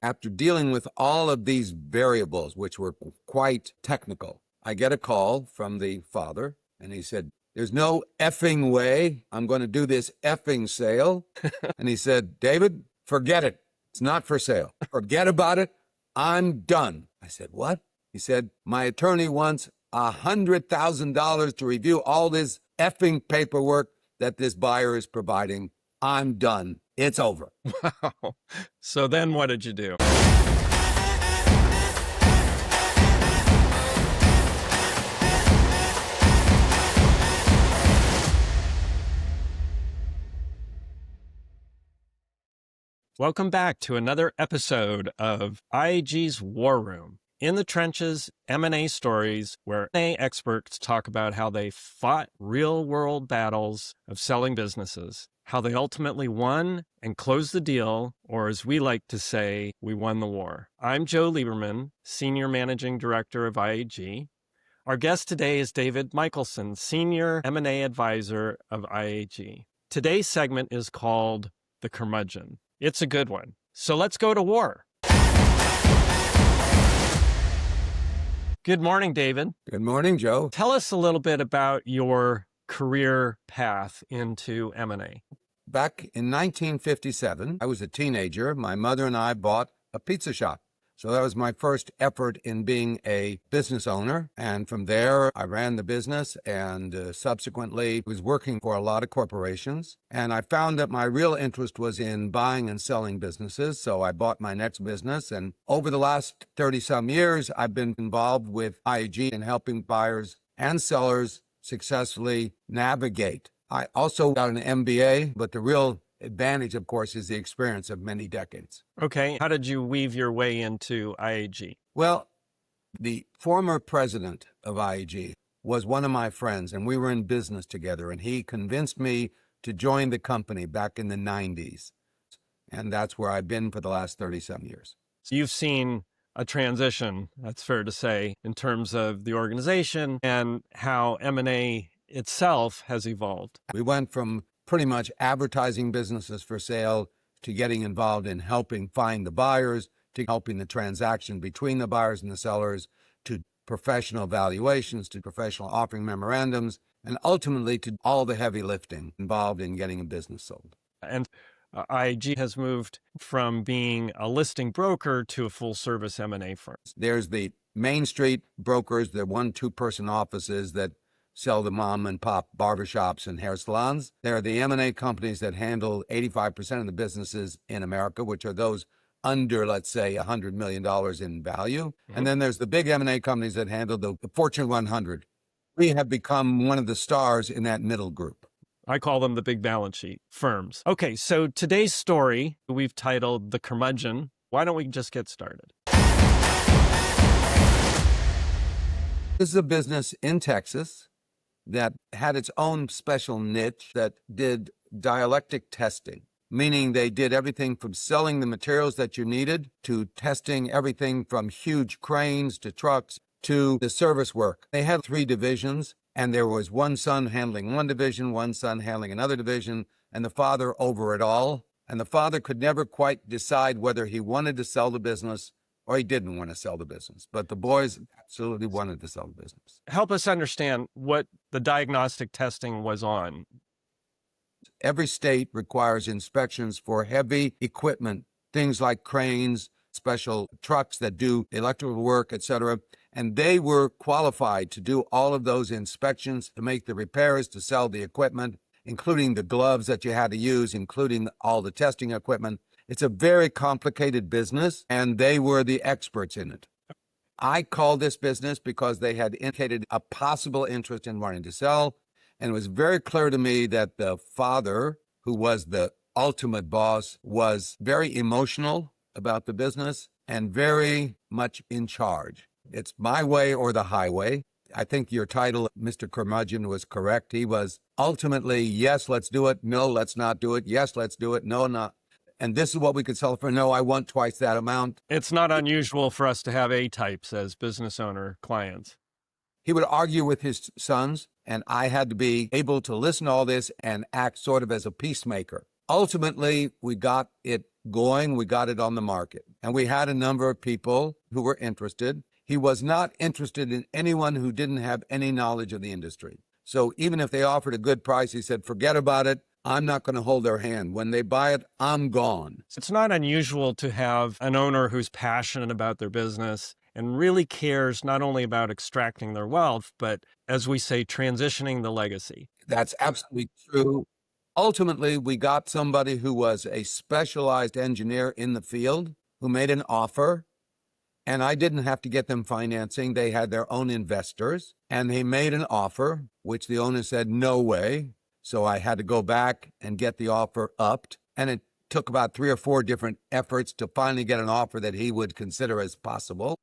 After dealing with all of these variables, which were quite technical, I get a call from the father, and he said, "There's no effing way I'm going to do this effing sale." And he said, "David, forget it. It's not for sale. Forget about it. I'm done." I said, "What?" He said, "My attorney wants $100,000 to review all this effing paperwork that this buyer is providing. I'm done. It's over." Wow. So then what did you do? Welcome back to another episode of IAG's War Room. In the trenches, M&A stories where M&A experts talk about how they fought real-world battles of selling businesses, how they ultimately won and closed the deal, or as we like to say, we won the war. I'm Joe Lieberman, Senior Managing Director of IAG. Our guest today is David Michaelson, Senior M&A Advisor of IAG. Today's segment is called The Curmudgeon. It's a good one. So let's go to war. Good morning, David. Good morning, Joe. Tell us a little bit about your career path into M&A. Back in 1957, I was a teenager. My mother and I bought a pizza shop. So that was my first effort in being a business owner. And from there, I ran the business and subsequently was working for a lot of corporations. And I found that my real interest was in buying and selling businesses. So I bought my next business. And over the last 30-some years, I've been involved with IAG in helping buyers and sellers successfully navigate. I also got an MBA, but the real advantage, of course, is the experience of many decades. Okay. How did you weave your way into IAG? Well, the former president of IAG was one of my friends, and we were in business together, and he convinced me to join the company back in the 90s. And that's where I've been for the last 30-some years. So you've seen a transition, that's fair to say, in terms of the organization and how M&A itself has evolved. We went from pretty much advertising businesses for sale to getting involved in helping find the buyers, to helping the transaction between the buyers and the sellers, to professional valuations, to professional offering memorandums, and ultimately to all the heavy lifting involved in getting a business sold. And IAG has moved from being a listing broker to a full-service M&A firm. There's the Main Street brokers, the 1-2-person offices that sell the mom and pop barbershops and hair salons. There are the M&A companies that handle 85% of the businesses in America, which are those under, let's say, $100 million in value. Mm-hmm. And then there's the big M&A companies that handle the Fortune 100. We have become one of the stars in that middle group. I call them the big balance sheet firms. Okay, so today's story we've titled The Curmudgeon. Why don't we just get started? This is a business in Texas that had its own special niche that did dialectic testing, meaning they did everything from selling the materials that you needed to testing everything from huge cranes to trucks to the service work. They had 3 divisions, and there was one son handling one division, one son handling another division, and the father over it all. And the father could never quite decide whether he wanted to sell the business or he didn't want to sell the business. But the boys absolutely wanted to sell the business. Help us understand what the diagnostic testing was on. Every state requires inspections for heavy equipment, things like cranes, special trucks that do electrical work, etc. And they were qualified to do all of those inspections, to make the repairs, to sell the equipment, including the gloves that you had to use, including all the testing equipment. It's a very complicated business, and they were the experts in it. I called this business because they had indicated a possible interest in wanting to sell, and it was very clear to me that the father, who was the ultimate boss, was very emotional about the business and very much in charge. It's my way or the highway. I think your title, Mr. Curmudgeon, was correct. He was ultimately, yes, let's do it. No, let's not do it. Yes, let's do it. No, not. And this is what we could sell for. No, I want twice that amount. It's not unusual for us to have A-types as business owner clients. He would argue with his sons, and I had to be able to listen to all this and act sort of as a peacemaker. Ultimately, we got it going. We got it on the market. And we had a number of people who were interested. He was not interested in anyone who didn't have any knowledge of the industry. So even if they offered a good price, he said, forget about it. I'm not going to hold their hand. When they buy it, I'm gone. It's not unusual to have an owner who's passionate about their business and really cares not only about extracting their wealth, but, as we say, transitioning the legacy. That's absolutely true. Ultimately, we got somebody who was a specialized engineer in the field who made an offer, and I didn't have to get them financing. They had their own investors, and they made an offer, which the owner said, no way. So I had to go back and get the offer upped, and it took about 3 or 4 different efforts to finally get an offer that he would consider as possible.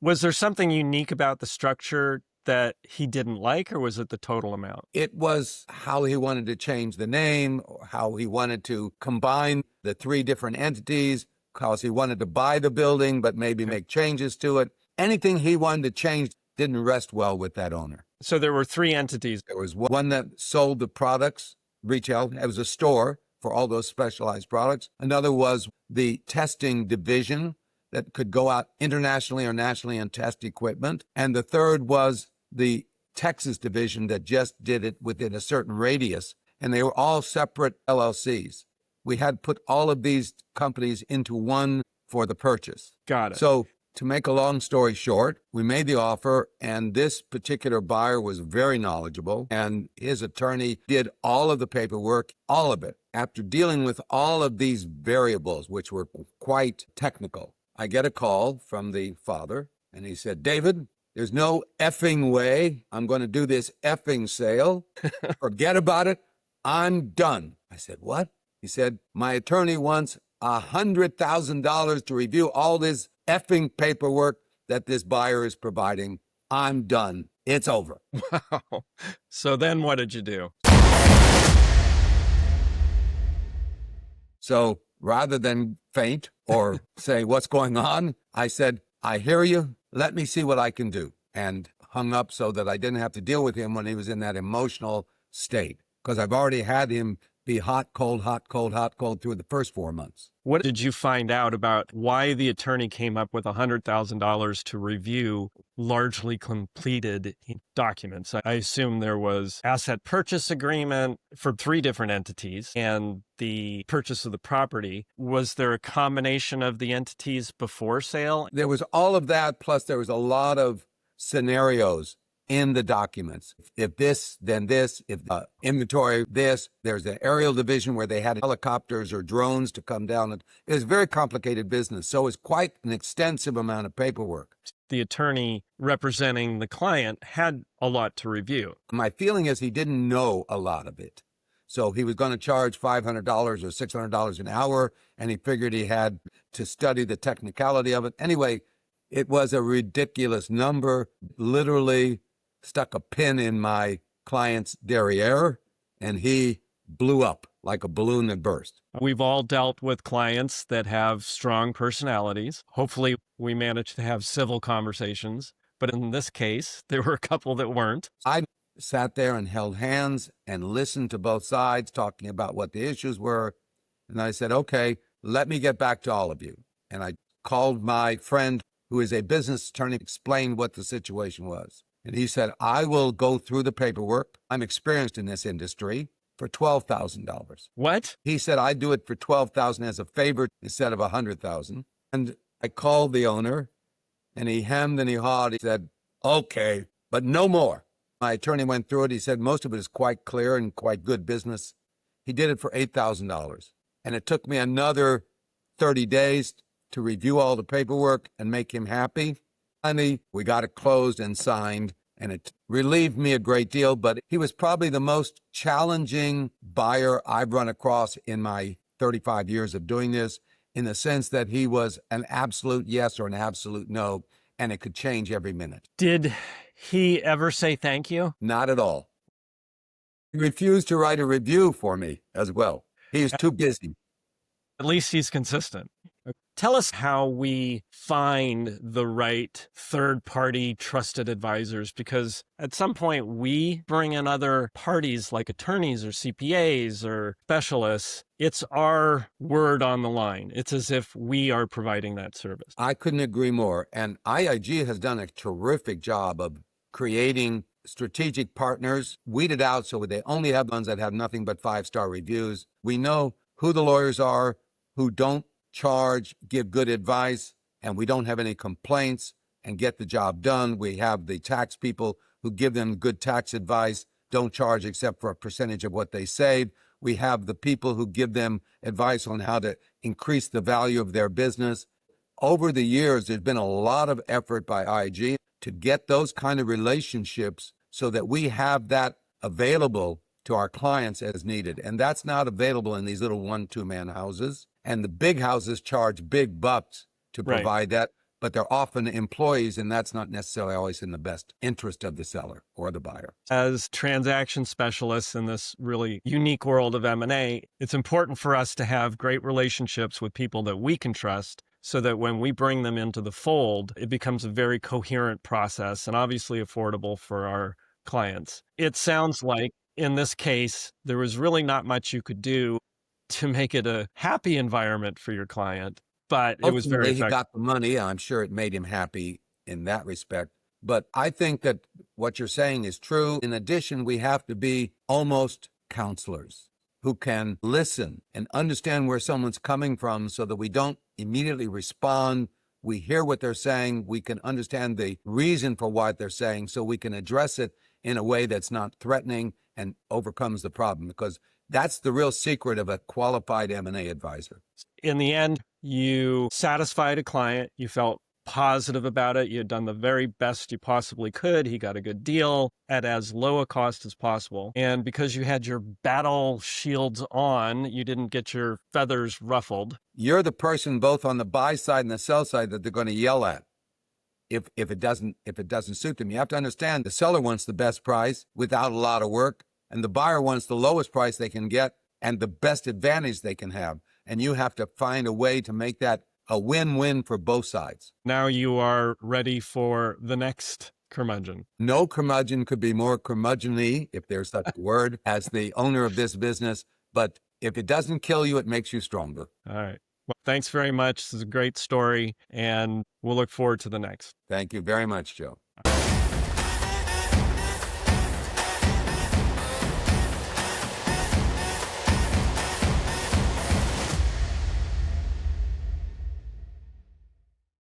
Was there something unique about the structure that he didn't like, or was it the total amount? It was how he wanted to change the name, or how he wanted to combine the 3 different entities, because he wanted to buy the building, but maybe make changes to it. Anything he wanted to change didn't rest well with that owner. So there were 3 entities. There was one that sold the products, retail. It was a store for all those specialized products. Another was the testing division that could go out internationally or nationally and test equipment. And the third was the Texas division that just did it within a certain radius. And they were all separate LLCs. We had put all of these companies into one for the purchase. Got it. So to make a long story short, we made the offer, and this particular buyer was very knowledgeable, and his attorney did all of the paperwork, all of it. After dealing with all of these variables, which were quite technical, I get a call from the father, and he said, David, there's no effing way I'm going to do this effing sale. Forget about it. I'm done. I said, what? He said, my attorney wants $100,000 to review all this effing paperwork that this buyer is providing. I'm done. It's over. Wow. So then what did you do? So rather than faint or say, what's going on? I said, I hear you. Let me see what I can do. And hung up so that I didn't have to deal with him when he was in that emotional state. Because I've already had him be hot, cold, hot, cold, hot, cold through the first 4 months. What did you find out about why the attorney came up with $100,000 to review largely completed documents? I assume there was asset purchase agreement for 3 different entities and the purchase of the property. Was there a combination of the entities before sale? There was all of that, plus there was a lot of scenarios in the documents. If this, then this. If inventory, this. There's the aerial division where they had helicopters or drones to come down. It was a very complicated business. So it's quite an extensive amount of paperwork. The attorney representing the client had a lot to review. My feeling is he didn't know a lot of it. So he was going to charge $500 or $600 an hour, and he figured he had to study the technicality of it. Anyway, it was a ridiculous number. Literally stuck a pin in my client's derriere, and he blew up like a balloon that burst. We've all dealt with clients that have strong personalities. Hopefully, we managed to have civil conversations. But in this case, there were a couple that weren't. I sat there and held hands and listened to both sides talking about what the issues were. And I said, okay, let me get back to all of you. And I called my friend who is a business attorney, explained what the situation was. And he said, I will go through the paperwork. I'm experienced in this industry for $12,000. What? He said, I do it for $12,000 as a favor instead of $100,000. And I called the owner, and he hemmed and he hawed. He said, okay, but no more. My attorney went through it. He said, most of it is quite clear and quite good business. He did it for $8,000. And it took me another 30 days to review all the paperwork and make him happy. Finally, we got it closed and signed, and it relieved me a great deal, but he was probably the most challenging buyer I've run across in my 35 years of doing this, in the sense that he was an absolute yes or an absolute no, and it could change every minute. Did he ever say thank you? Not at all. He refused to write a review for me as well. He was too busy. At least he's consistent. Tell us how we find the right third-party trusted advisors, because at some point we bring in other parties like attorneys or CPAs or specialists. It's our word on the line. It's as if we are providing that service. I couldn't agree more. And IIG has done a terrific job of creating strategic partners, weeded out so they only have ones that have nothing but 5-star reviews. We know who the lawyers are, who don't charge, give good advice, and we don't have any complaints and get the job done. We have the tax people who give them good tax advice, don't charge except for a percentage of what they save. We have the people who give them advice on how to increase the value of their business. Over the years, there's been a lot of effort by IIG to get those kind of relationships so that we have that available to our clients as needed. And that's not available in these little 1-2-man houses. And the big houses charge big bucks to provide that, but they're often employees, and that's not necessarily always in the best interest of the seller or the buyer. As transaction specialists in this really unique world of M&A, it's important for us to have great relationships with people that we can trust, so that when we bring them into the fold, it becomes a very coherent process and obviously affordable for our clients. It sounds like in this case, there was really not much you could do to make it a happy environment for your client, but it was very Ultimately, effective. he got the money. I'm sure it made him happy in that respect. But I think that what you're saying is true. In addition, we have to be almost counselors who can listen and understand where someone's coming from so that we don't immediately respond. We hear what they're saying. We can understand the reason for what they're saying so we can address it in a way that's not threatening and overcomes the problem, because that's the real secret of a qualified M&A advisor. In the end, you satisfied a client. You felt positive about it. You had done the very best you possibly could. He got a good deal at as low a cost as possible. And because you had your battle shields on, you didn't get your feathers ruffled. You're the person both on the buy side and the sell side that they're going to yell at if it doesn't suit them. You have to understand the seller wants the best price without a lot of work, and the buyer wants the lowest price they can get and the best advantage they can have. And you have to find a way to make that a win-win for both sides. Now you are ready for the next curmudgeon. No curmudgeon could be more curmudgeon-y, if there's such a word, as the owner of this business. But if it doesn't kill you, it makes you stronger. All right. Well, thanks very much. This is a great story, and we'll look forward to the next. Thank you very much, Joe.